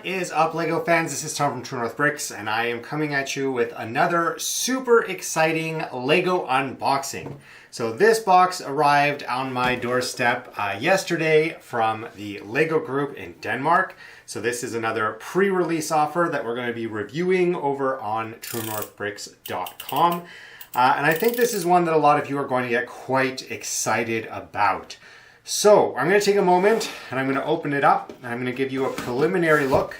What is up, LEGO fans? This is Tom from True North Bricks, and I am coming at you with another super exciting LEGO unboxing. So this box arrived on my doorstep yesterday from the LEGO group in Denmark. So this is another pre-release offer that we're going to be reviewing over on TrueNorthBricks.com. And I think this is one that a lot of you are going to get quite excited about. So I'm going to take a moment and I'm going to open it up and I'm going to give you a preliminary look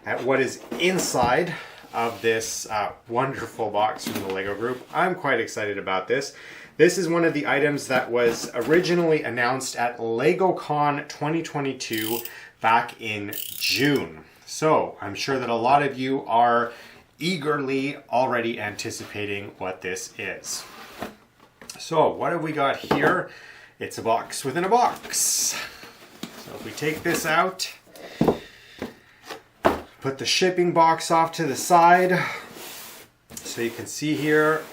at what is inside of this wonderful box from the LEGO group. I'm quite excited about this. This is one of the items that was originally announced at LEGOCon 2022 back in June. So I'm sure that a lot of you are eagerly already anticipating what this is. So what have we got here? It's a box within a box. So if we take this out, put the shipping box off to the side. So you can see here,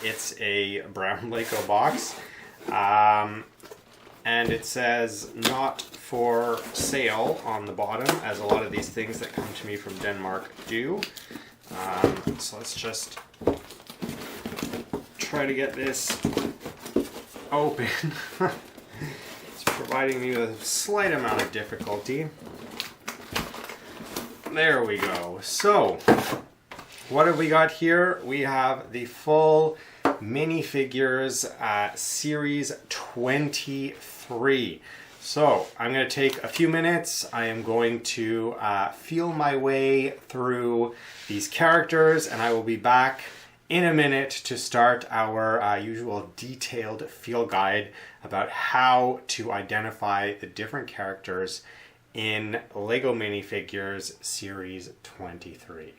it's a brown LEGO box. And it says not for sale on the bottom, as a lot of these things that come to me from Denmark do. So let's just try to get this open. It's providing me with a slight amount of difficulty. There we go. So what have we got here? We have the full Minifigures Series 23. So I'm going to take a few minutes. I am going to feel my way through these characters, and I will be back in a minute to start our usual detailed field guide about how to identify the different characters in LEGO Minifigures Series 23.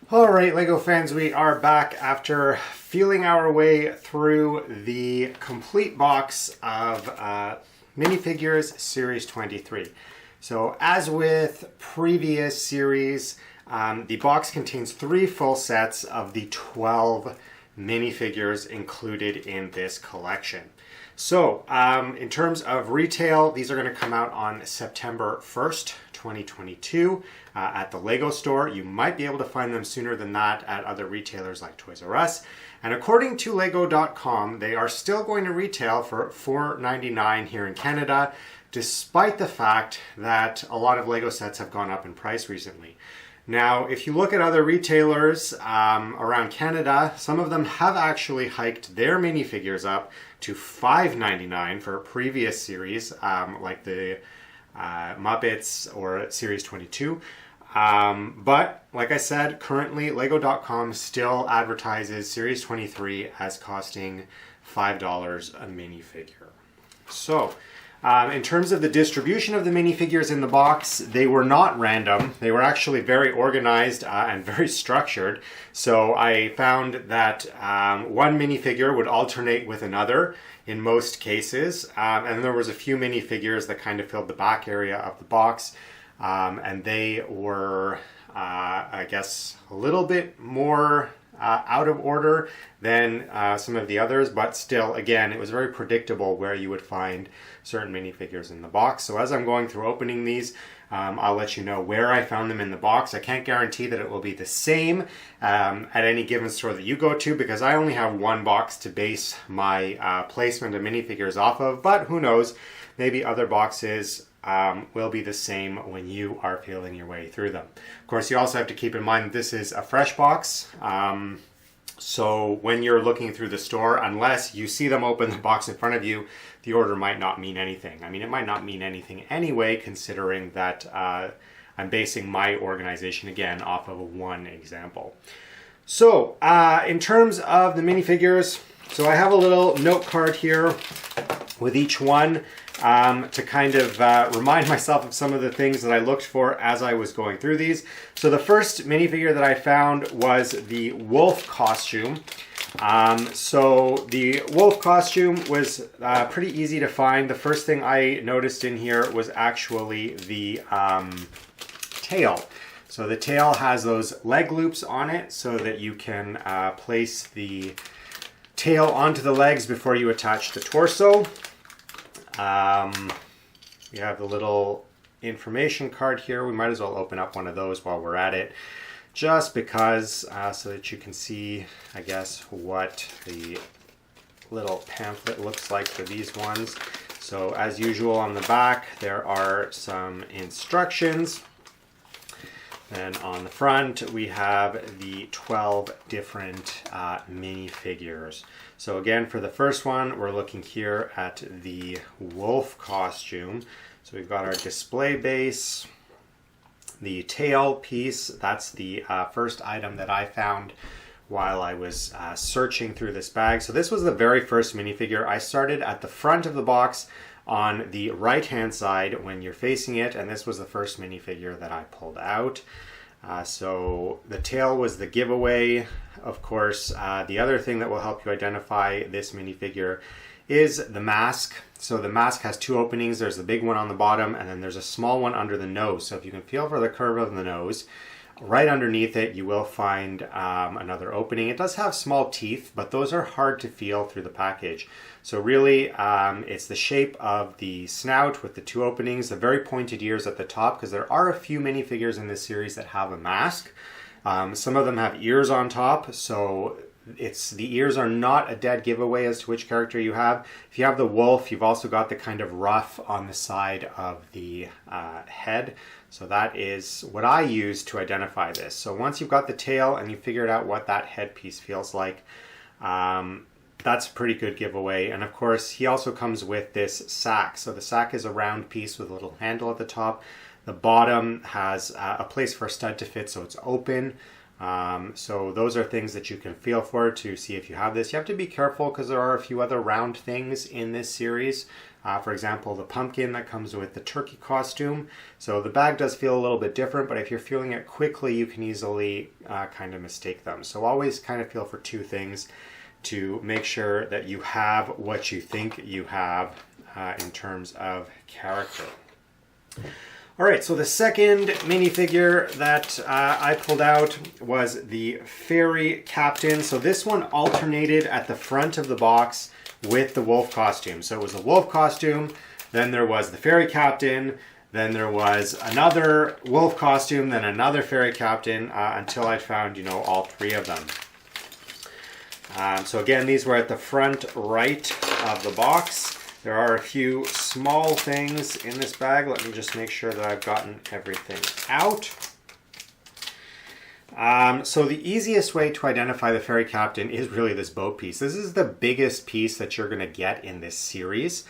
Alright, LEGO fans, we are back after feeling our way through the complete box of Minifigures Series 23. So as with previous series, the box contains 3 full sets of the 12 minifigures included in this collection. So in terms of retail, these are going to come out on September 1st, 2022 at the LEGO store. You might be able to find them sooner than that at other retailers like Toys R Us. And according to LEGO.com, they are still going to retail for $4.99 here in Canada, despite the fact that a lot of LEGO sets have gone up in price recently. Now, if you look at other retailers around Canada, some of them have actually hiked their minifigures up to $5.99 for a previous series, like the Muppets or Series 22. But, like I said, currently LEGO.com still advertises Series 23 as costing $5 a minifigure. So, in terms of the distribution of the minifigures in the box, they were not random. They were actually very organized and very structured. So I found that one minifigure would alternate with another in most cases. And there was a few minifigures that kind of filled the back area of the box. And they were, I guess, a little bit more out of order than some of the others, but still, again, it was very predictable where you would find certain minifigures in the box. So as I'm going through opening these, I'll let you know where I found them in the box. I can't guarantee that it will be the same at any given store that you go to, because I only have one box to base my placement of minifigures off of, but who knows, maybe other boxes will be the same when you are feeling your way through them. Of course, you also have to keep in mind that this is a fresh box. So when you're looking through the store, unless you see them open the box in front of you, the order might not mean anything. I mean, it might not mean anything anyway, considering that I'm basing my organization, again, off of one example. So in terms of the minifigures, so I have a little note card here with each one to kind of remind myself of some of the things that I looked for as I was going through these. So the first minifigure that I found was the wolf costume. So the wolf costume was pretty easy to find. The first thing I noticed in here was actually the tail. So the tail has those leg loops on it so that you can place the tail onto the legs before you attach the torso. We have the little information card here. We might as well open up one of those while we're at it, just because, so that you can see, I guess, what the little pamphlet looks like for these ones. So as usual on the back, there are some instructions. Then on the front, we have the 12 different minifigures. So again, for the first one, we're looking here at the wolf costume. So we've got our display base, the tail piece. That's the first item that I found while I was searching through this bag. So this was the very first minifigure. I started at the front of the box on the right hand side when you're facing it, and this was the first minifigure that I pulled out. So the tail was the giveaway. Of course, the other thing that will help you identify this minifigure is the mask. So the mask has two openings. There's the big one on the bottom, and then there's a small one under the nose. So if you can feel for the curve of the nose, right underneath it, you will find another opening. It does have small teeth, but those are hard to feel through the package. So really, it's the shape of the snout with the two openings, the very pointed ears at the top, because there are a few minifigures in this series that have a mask. Some of them have ears on top, so the ears are not a dead giveaway as to which character you have. If you have the wolf, you've also got the kind of ruff on the side of the head. So that is what I use to identify this. So once you've got the tail and you figured out what that headpiece feels like, that's a pretty good giveaway. And of course, he also comes with this sack. So the sack is a round piece with a little handle at the top. The bottom has a place for a stud to fit, so it's open. So those are things that you can feel for to see if you have this. You have to be careful because there are a few other round things in this series. For example, the pumpkin that comes with the turkey costume. So the bag does feel a little bit different, but if you're feeling it quickly, you can easily kind of mistake them. So always kind of feel for two things to make sure that you have what you think you have in terms of character. All right, so the second minifigure that I pulled out was the Ferry Captain. So this one alternated at the front of the box with the wolf costume. So it was a wolf costume, then there was the Ferry Captain, then there was another wolf costume, then another Ferry Captain, until I found, all three of them. So again, these were at the front right of the box. There are a few small things in this bag. Let me just make sure that I've gotten everything out. So the easiest way to identify the Ferry Captain is really this boat piece. This is the biggest piece that you're going to get in this series.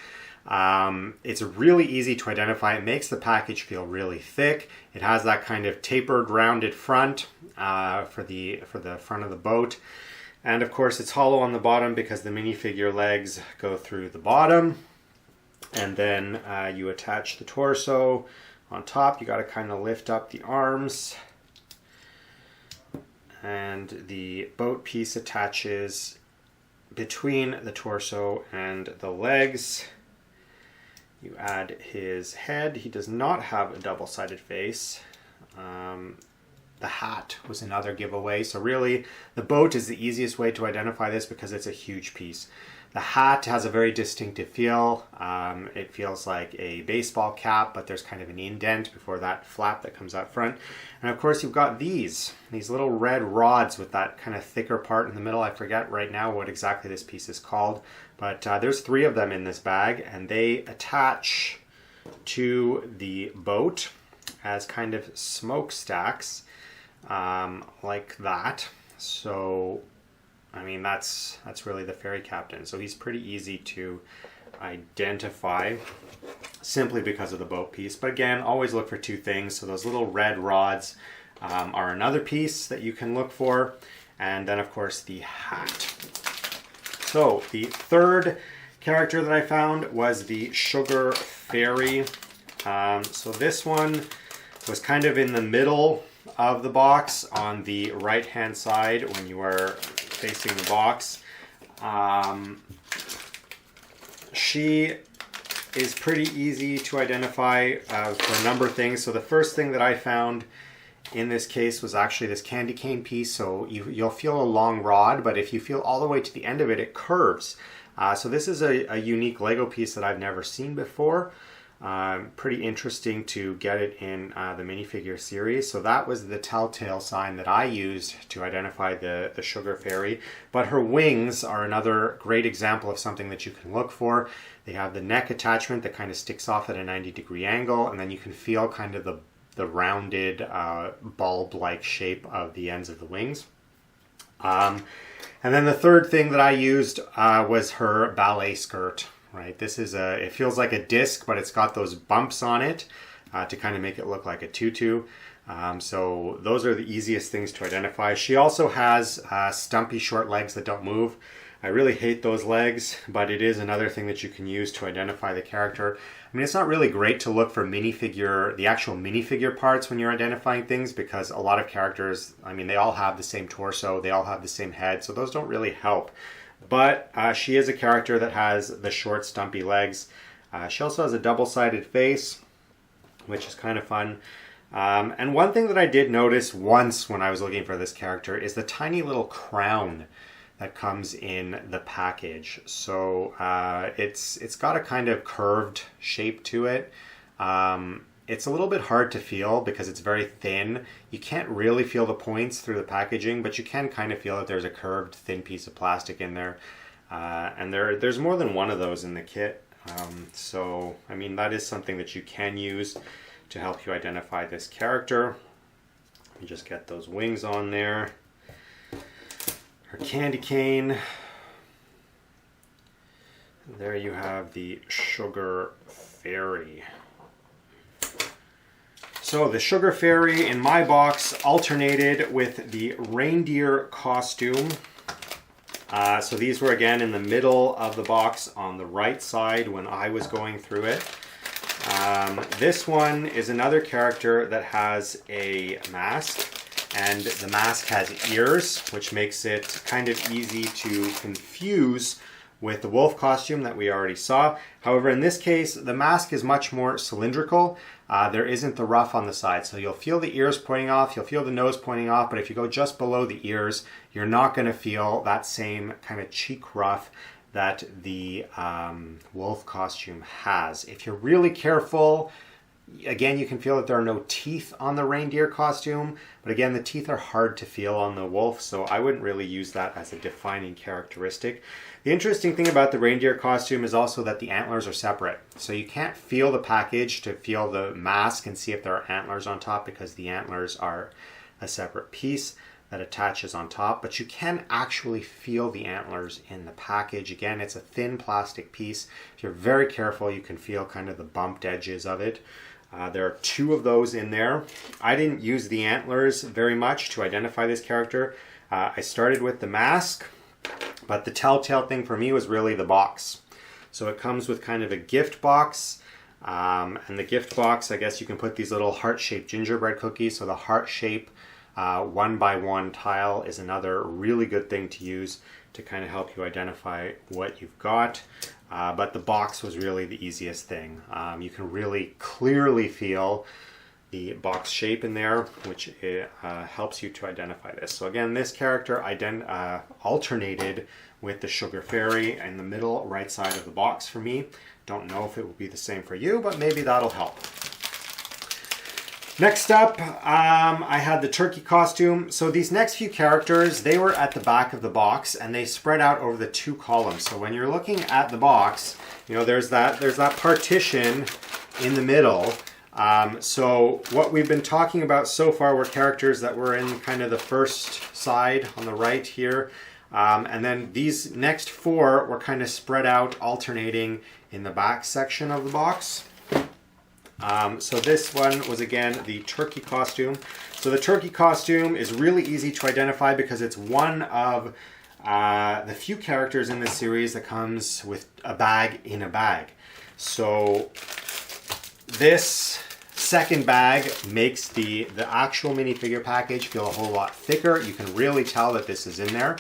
It's really easy to identify. It makes the package feel really thick. It has that kind of tapered, rounded front for the front of the boat. And of course it's hollow on the bottom because the minifigure legs go through the bottom. And then you attach the torso on top. You got to kind of lift up the arms. And the boat piece attaches between the torso and the legs. You add his head. He does not have a double-sided face. The hat was another giveaway. So really, the boat is the easiest way to identify this because it's a huge piece. The hat has a very distinctive feel. It feels like a baseball cap, but there's kind of an indent before that flap that comes out front. And of course, you've got these little red rods with that kind of thicker part in the middle. I forget right now what exactly this piece is called, but there's three of them in this bag, and they attach to the boat as kind of smokestacks. Like that. So I mean that's really the Ferry Captain. So he's pretty easy to identify simply because of the boat piece. But again, always look for two things. So those little red rods are another piece that you can look for, and then of course the hat. So the third character that I found was the Sugar Fairy. So this one was kind of in the middle of the box on the right hand side when you are facing the box. She is pretty easy to identify for a number of things. So the first thing that I found in this case was actually this candy cane piece. So you'll feel a long rod, but if you feel all the way to the end of it, it curves. So this is a unique Lego piece that I've never seen before. Pretty interesting to get it in the minifigure series. So that was the telltale sign that I used to identify the sugar fairy. But her wings are another great example of something that you can look for. They have the neck attachment that kind of sticks off at a 90-degree angle, and then you can feel kind of the rounded bulb-like shape of the ends of the wings. And then the third thing that I used was her ballet skirt. Right, this is it feels like a disc, but it's got those bumps on it to kind of make it look like a tutu. So those are the easiest things to identify. She also has stumpy short legs that don't move. I really hate those legs, but it is another thing that you can use to identify the character. I mean, it's not really great to look for the actual minifigure parts when you're identifying things, because a lot of characters, I mean, they all have the same torso, they all have the same head, so those don't really help. But she is a character that has the short, stumpy legs. She also has a double-sided face, which is kind of fun. And one thing that I did notice once when I was looking for this character is the tiny little crown that comes in the package. So it's got a kind of curved shape to it. It's a little bit hard to feel because it's very thin. You can't really feel the points through the packaging, but you can kind of feel that there's a curved, thin piece of plastic in there. And there's more than one of those in the kit. So, I mean, that is something that you can use to help you identify this character. You just get those wings on there. Her candy cane. There you have the sugar fairy. So the sugar fairy in my box alternated with the reindeer costume. So these were again in the middle of the box on the right side when I was going through it. This one is another character that has a mask, and the mask has ears, which makes it kind of easy to confuse with the wolf costume that we already saw. However, in this case, the mask is much more cylindrical. There isn't the ruff on the side. So you'll feel the ears pointing off, you'll feel the nose pointing off, but if you go just below the ears, you're not going to feel that same kind of cheek ruff that the wolf costume has. If you're really careful, again, you can feel that there are no teeth on the reindeer costume, but again, the teeth are hard to feel on the wolf, so I wouldn't really use that as a defining characteristic. The interesting thing about the reindeer costume is also that the antlers are separate. So you can't feel the package to feel the mask and see if there are antlers on top, because the antlers are a separate piece that attaches on top, but you can actually feel the antlers in the package. Again, it's a thin plastic piece. If you're very careful, you can feel kind of the bumped edges of it. There are two of those in there. I didn't use the antlers very much to identify this character. I started with the mask, but the telltale thing for me was really the box. So it comes with kind of a gift box, and the gift box, I guess you can put these little heart-shaped gingerbread cookies. So the heart shape 1x1 tile is another really good thing to use to kind of help you identify what you've got. But the box was really the easiest thing. You can really clearly feel the box shape in there, which helps you to identify this. So again, this character alternated with the sugar fairy in the middle right side of the box for me. Don't know if it will be the same for you, but maybe that'll help. Next up, I had the turkey costume. So these next few characters, they were at the back of the box and they spread out over the two columns. So when you're looking at the box, you know, there's that partition in the middle. So what we've been talking about so far were characters that were in kind of the first side on the right here. And then these next four were kind of spread out, alternating in the back section of the box. So this one was again the turkey costume. So the turkey costume is really easy to identify because it's one of the few characters in this series that comes with a bag in a bag. So this second bag makes the actual minifigure package feel a whole lot thicker. You can really tell that this is in there,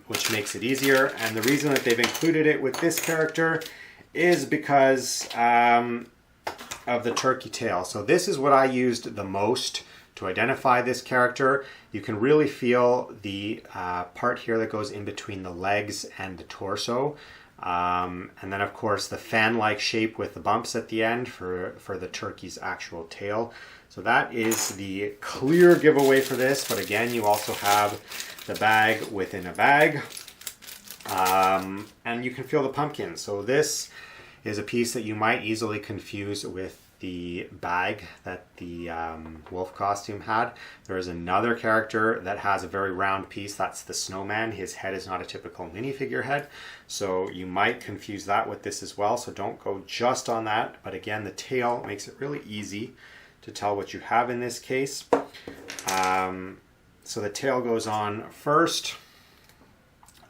which makes it easier. And the reason that they've included it with this character is because of the turkey tail. So this is what I used the most to identify this character. You can really feel the part here that goes in between the legs and the torso. And then, of course, the fan-like shape with the bumps at the end for the turkey's actual tail. So that is the clear giveaway for this. But again, you also have the bag within a bag. And you can feel the pumpkin. So this is a piece that you might easily confuse with the bag that the wolf costume had. There is another character that has a very round piece. That's the Snowman. His head is not a typical minifigure head. So you might confuse that with this as well. So don't go just on that. But again, the tail makes it really easy to tell what you have in this case. So the tail goes on first.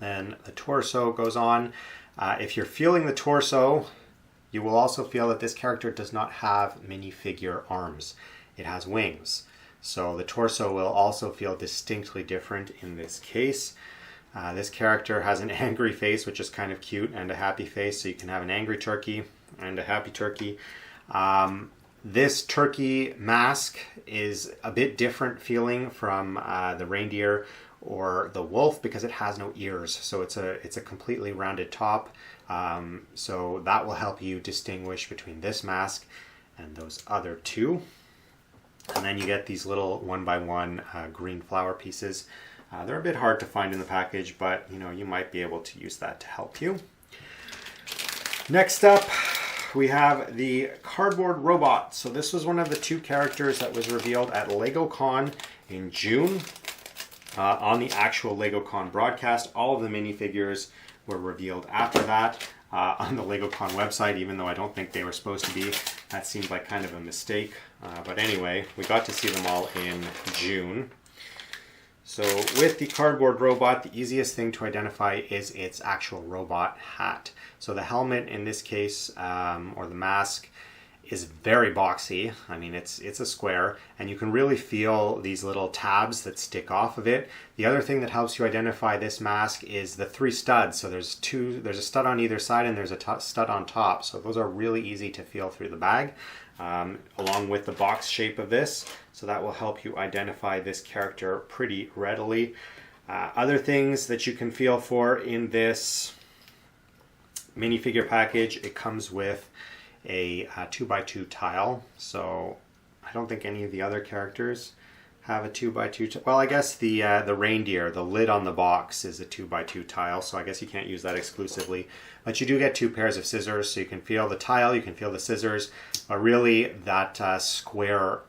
Then the torso goes on. If you're feeling the torso, you will also feel that this character does not have minifigure arms. It has wings. So the torso will also feel distinctly different in this case. This character has an angry face, which is kind of cute, and a happy face. So you can have an angry turkey and a happy turkey. This turkey mask is a bit different feeling from the reindeer or the wolf because it has no ears. So it's a completely rounded top. So that will help you distinguish between this mask and those other two. And then you get these little 1x1 green flower pieces. They're a bit hard to find in the package, but you might be able to use that to help you. Next up, we have the cardboard robot. So this was one of the two characters that was revealed at LEGO Con in June. On the actual LEGO Con broadcast, all of the minifigures were revealed after that on the LEGO Con website, even though I don't think they were supposed to be. That seemed like kind of a mistake. But anyway, we got to see them all in June. So with the cardboard robot, the easiest thing to identify is its actual robot hat. So the helmet in this case, or the mask, is very boxy. I mean, it's a square, and you can really feel these little tabs that stick off of it. The other thing that helps you identify this mask is the 3 studs. So there's a stud on either side, and there's a stud on top. So those are really easy to feel through the bag, along with the box shape of this. So that will help you identify this character pretty readily. Other things that you can feel for in this minifigure package, it comes with a 2x2 tile. So I don't think any of the other characters have a 2x2 well, I guess the reindeer, the lid on the box is a 2x2 tile, so I guess you can't use that exclusively. But you do get 2 pairs of scissors, so you can feel the tile, you can feel the scissors, but really that square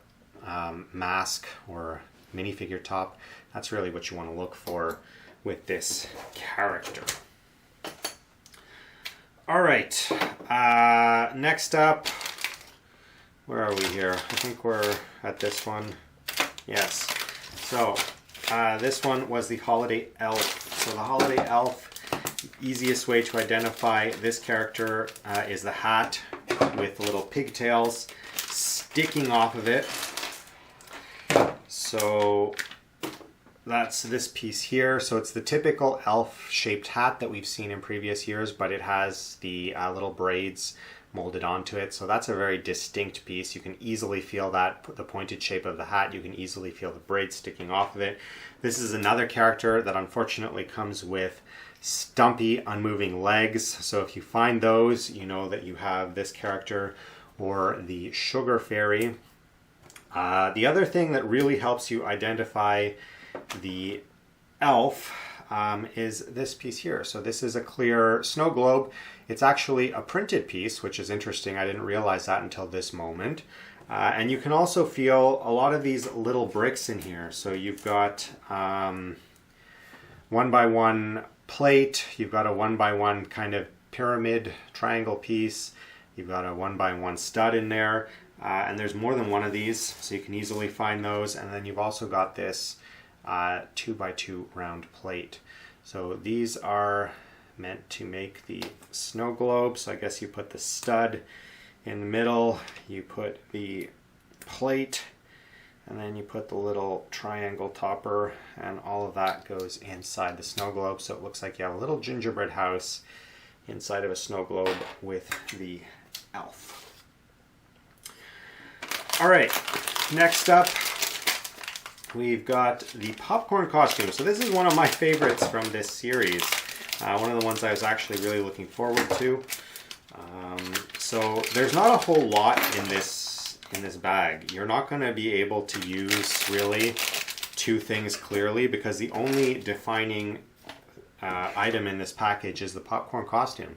mask or minifigure top, that's really what you want to look for with this character. All right, next up, where are we here? I think we're at this one. Yes, so this one was the Holiday Elf. So the Holiday Elf, the easiest way to identify this character is the hat with little pigtails sticking off of it. So that's this piece here. So it's the typical elf-shaped hat that we've seen in previous years, but it has the little braids molded onto it. So that's a very distinct piece. You can easily feel that, the pointed shape of the hat. You can easily feel the braids sticking off of it. This is another character that unfortunately comes with stumpy, unmoving legs. So if you find those, you know that you have this character or the Sugar Fairy. The other thing that really helps you identify the elf is this piece here. So this is a clear snow globe. It's actually a printed piece, which is interesting. I didn't realize that until this moment. And you can also feel a lot of these little bricks in here. So you've got 1x1 plate. You've got a 1x1 kind of pyramid triangle piece. You've got a 1x1 stud in there. And there's more than one of these, so you can easily find those. And then you've also got this 2x2 round plate. So these are meant to make the snow globe. So I guess you put the stud in the middle, you put the plate, and then you put the little triangle topper, and all of that goes inside the snow globe. So it looks like you have a little gingerbread house inside of a snow globe with the elf. All right, next up, we've got the popcorn costume. So this is one of my favorites from this series. One of the ones I was actually really looking forward to. So there's not a whole lot in this bag. You're not going to be able to use really two things clearly, because the only defining item in this package is the popcorn costume.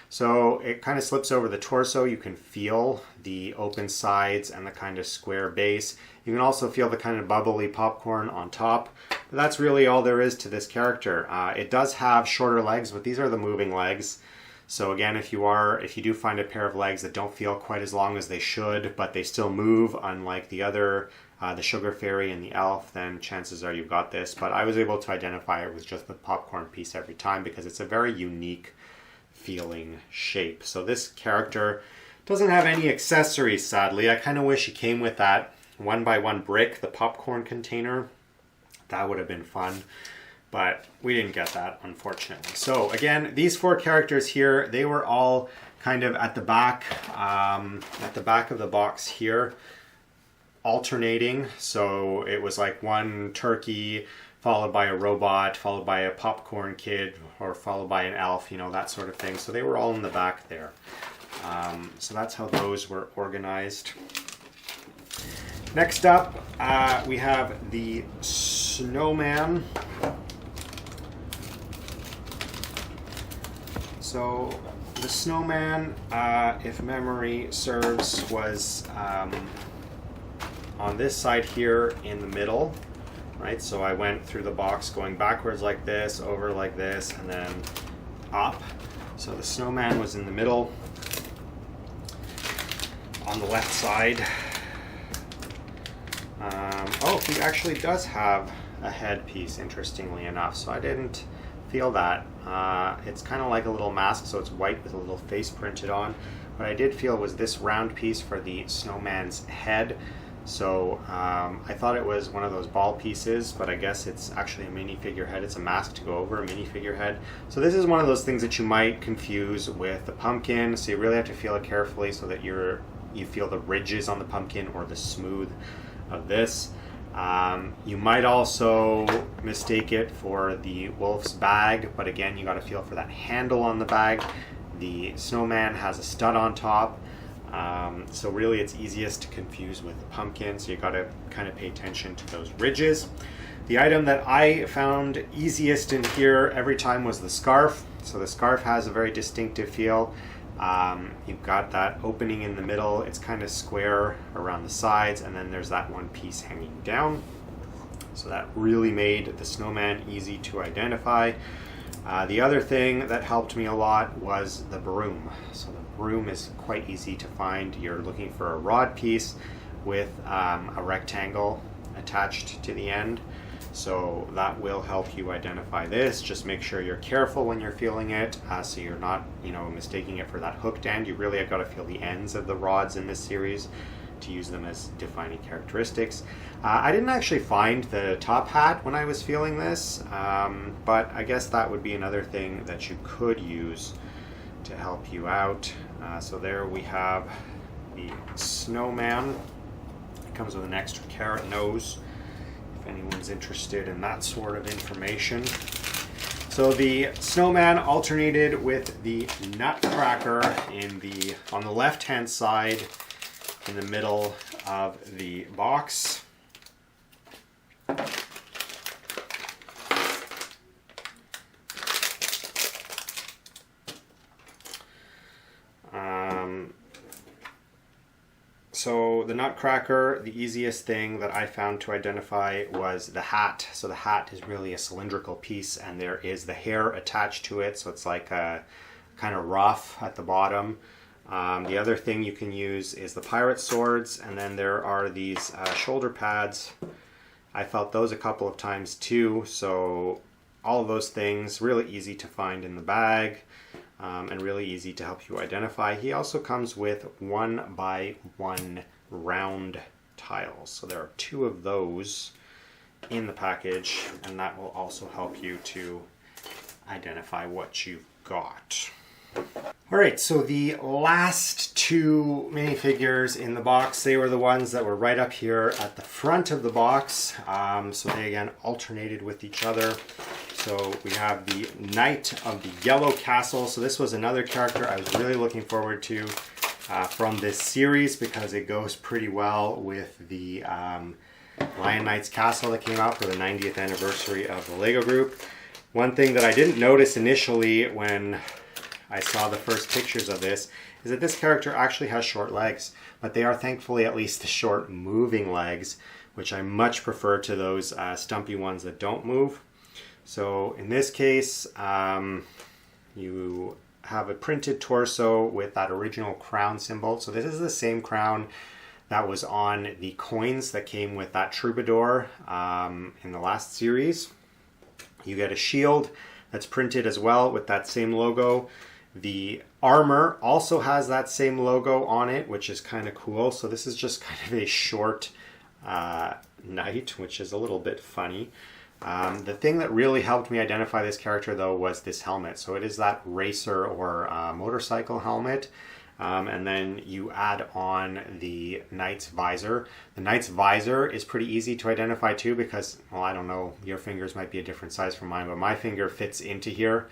So it kind of slips over the torso. You can feel the open sides and the kind of square base. You can also feel the kind of bubbly popcorn on top. But that's really all there is to this character. It does have shorter legs, but these are the moving legs. So again, if you do find a pair of legs that don't feel quite as long as they should, but they still move, unlike the other, the Sugar Fairy and the Elf, then chances are you've got this. But I was able to identify it with just the popcorn piece every time, because it's a very unique feeling shape. So this character doesn't have any accessories, sadly. I kind of wish he came with that 1x1 brick, the popcorn container. That would have been fun. But we didn't get that, unfortunately. So again, these four characters here, they were all kind of at the back of the box here, alternating. So it was like one turkey, followed by a robot, followed by a popcorn kid, or followed by an elf, you know, that sort of thing. So they were all in the back there. So that's how those were organized. Next up, we have the Snowman. So the Snowman, if memory serves, was on this side here in the middle, right? So I went through the box going backwards like this, over like this, and then up. So the Snowman was in the middle on the left side. Oh, he actually does have a headpiece, interestingly enough, so I didn't feel that. It's kind of like a little mask, so it's white with a little face printed on. What I did feel was this round piece for the Snowman's head. So I thought it was one of those ball pieces, but I guess it's actually a minifigure head. It's a mask to go over a minifigure head. So this is one of those things that you might confuse with the pumpkin, so you really have to feel it carefully so that you feel the ridges on the pumpkin or the smooth of this. You might also mistake it for the wolf's bag, but again, you got to feel for that handle on the bag. The Snowman has a stud on top, so really it's easiest to confuse with the pumpkin, so you got to kind of pay attention to those ridges. The item that I found easiest in here every time was the scarf. So the scarf has a very distinctive feel. You've got that opening in the middle, it's kind of square around the sides, and then there's that one piece hanging down. So that really made the Snowman easy to identify. The other thing that helped me a lot was the broom. So the broom is quite easy to find. You're looking for a rod piece with a rectangle attached to the end. So that will help you identify this. Just make sure you're careful when you're feeling it, so you're not, mistaking it for that hooked end. You really have got to feel the ends of the rods in this series to use them as defining characteristics. I didn't actually find the top hat when I was feeling this, but I guess that would be another thing that you could use to help you out. So there we have the Snowman. It comes with an extra carrot nose, if anyone's interested in that sort of information. So the Snowman alternated with the Nutcracker on the left-hand side in the middle of the box. So the Nutcracker, the easiest thing that I found to identify was the hat. So the hat is really a cylindrical piece, and there is the hair attached to it, so it's like a kind of ruff at the bottom. The other thing you can use is the pirate swords, and then there are these shoulder pads. I felt those a couple of times too, so all of those things really easy to find in the bag. And really easy to help you identify. He also comes with 1x1 round tiles. So there are 2 of those in the package, and that will also help you to identify what you've got. Alright, so the last 2 minifigures in the box, they were the ones that were right up here at the front of the box. So they again alternated with each other. So we have the Knight of the Yellow Castle. So this was another character I was really looking forward to from this series because it goes pretty well with the Lion Knight's Castle that came out for the 90th anniversary of the LEGO Group. One thing that I didn't notice initially when I saw the first pictures of this is that this character actually has short legs, but they are thankfully at least the short moving legs, which I much prefer to those stumpy ones that don't move. So in this case, you have a printed torso with that original crown symbol. So this is the same crown that was on the coins that came with that troubadour in the last series. You get a shield that's printed as well with that same logo. The armor also has that same logo on it, which is kind of cool. So this is just kind of a short knight, which is a little bit funny. The thing that really helped me identify this character though was this helmet. So it is that racer or motorcycle helmet. And then you add on the knight's visor. The knight's visor is pretty easy to identify too because, well, I don't know, your fingers might be a different size from mine, but my finger fits into here.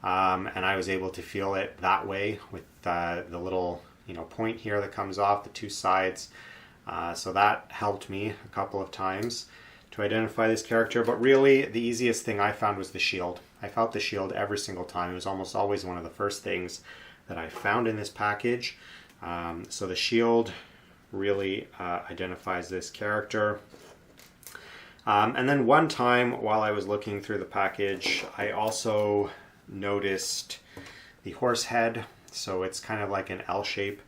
And I was able to feel it that way with the little, point here that comes off the two sides. So that helped me a couple of times to identify this character. But really, the easiest thing I found was the shield. I felt the shield every single time. It was almost always one of the first things that I found in this package. So the shield really identifies this character. And then one time while I was looking through the package, I also noticed the horse head. So it's kind of like an L shape.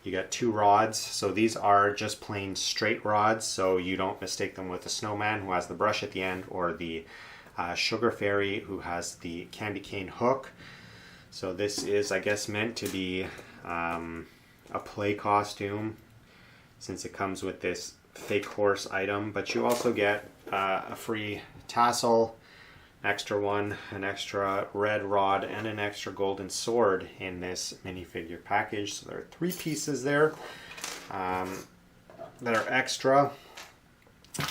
You get two rods. So these are just plain straight rods. So you don't mistake them with the Snowman who has the brush at the end, or the Sugar Fairy who has the candy cane hook. So this is, I guess, meant to be a play costume since it comes with this fake horse item. But you also get a free tassel, extra one, an extra red rod, and an extra golden sword in this minifigure package. So there are 3 pieces there that are extra.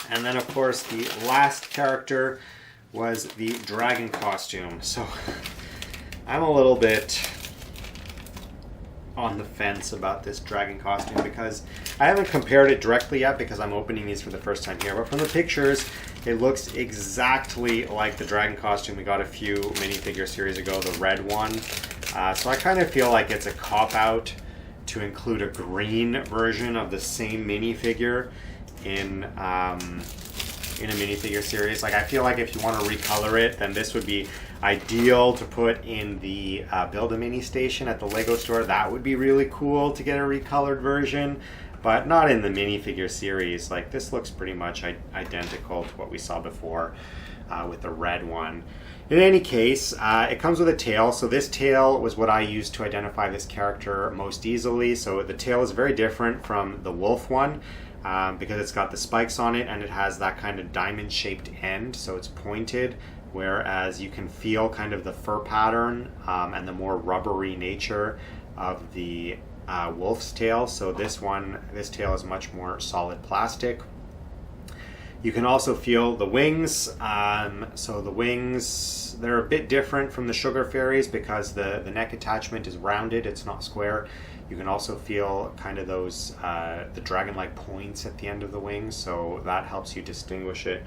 And then, of course, the last character was the dragon costume. So I'm a little bit on the fence about this dragon costume because I haven't compared it directly yet because I'm opening these for the first time here. But from the pictures, it looks exactly like the dragon costume we got a few minifigure series ago, the red one. So I kind of feel like it's a cop-out to include a green version of the same minifigure in a minifigure series. Like, I feel like if you want to recolor it, then this would be ideal to put in the Build-A-Mini station at the LEGO store. That would be really cool to get a recolored version, but not in the minifigure series. Like, this looks pretty much identical to what we saw before with the red one. In any case, it comes with a tail. So this tail was what I used to identify this character most easily. So the tail is very different from the wolf one because it's got the spikes on it and it has that kind of diamond-shaped end. So it's pointed, whereas you can feel kind of the fur pattern and the more rubbery nature of the wolf's tail. So this tail is much more solid plastic. You can also feel the wings. So the wings, they're a bit different from the Sugar Fairies because the neck attachment is rounded, it's not square. You can also feel kind of those, the dragon-like points at the end of the wings, so that helps you distinguish it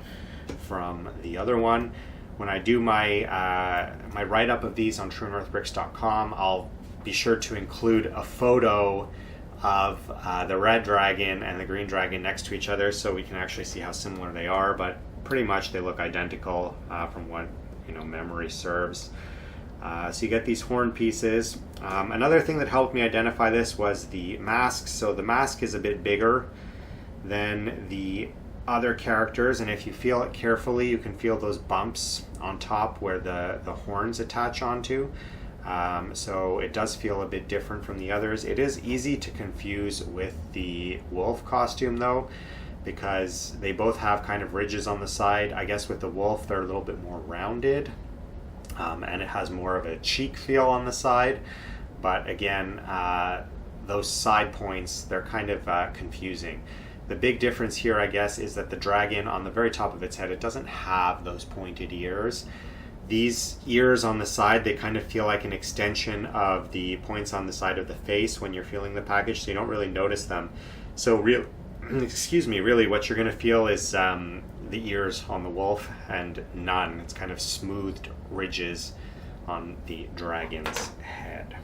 from the other one. When I do my my write-up of these on TrueNorthBricks.com, I'll be sure to include a photo of the red dragon and the green dragon next to each other so we can actually see how similar they are, but pretty much they look identical from what memory serves. So you get these horn pieces. Another thing that helped me identify this was the mask. So the mask is a bit bigger than the other characters, and if you feel it carefully, you can feel those bumps on top where the horns attach onto. So it does feel a bit different from the others. It is easy to confuse with the wolf costume though, because they both have kind of ridges on the side. I guess with the wolf they're a little bit more rounded, and it has more of a cheek feel on the side. But again, those side points, they're kind of confusing. The big difference here, I guess, is that the dragon on the very top of its head, it doesn't have those pointed ears. These ears on the side, they kind of feel like an extension of the points on the side of the face when you're feeling the package, so you don't really notice them. So really what you're going to feel is the ears on the wolf and none. It's kind of smoothed ridges on the dragon's head.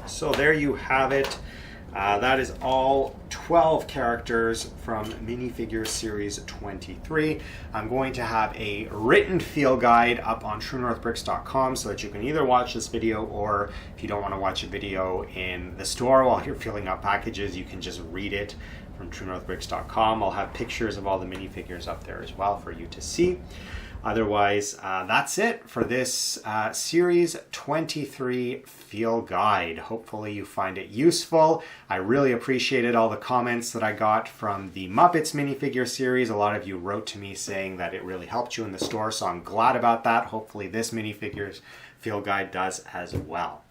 So there you have it. That is all 12 characters from Minifigures Series 23. I'm going to have a written field guide up on truenorthbricks.com so that you can either watch this video, or if you don't want to watch a video in the store while you're filling out packages, you can just read it from truenorthbricks.com. I'll have pictures of all the minifigures up there as well for you to see. Otherwise, that's it for this Series 23 field guide. Hopefully you find it useful. I really appreciated all the comments that I got from the Muppets minifigure series. A lot of you wrote to me saying that it really helped you in the store, so I'm glad about that. Hopefully this minifigures field guide does as well.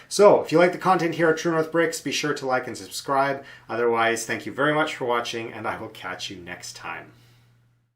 So if you like the content here at True North Bricks, be sure to like and subscribe. Otherwise, thank you very much for watching, and I will catch you next time.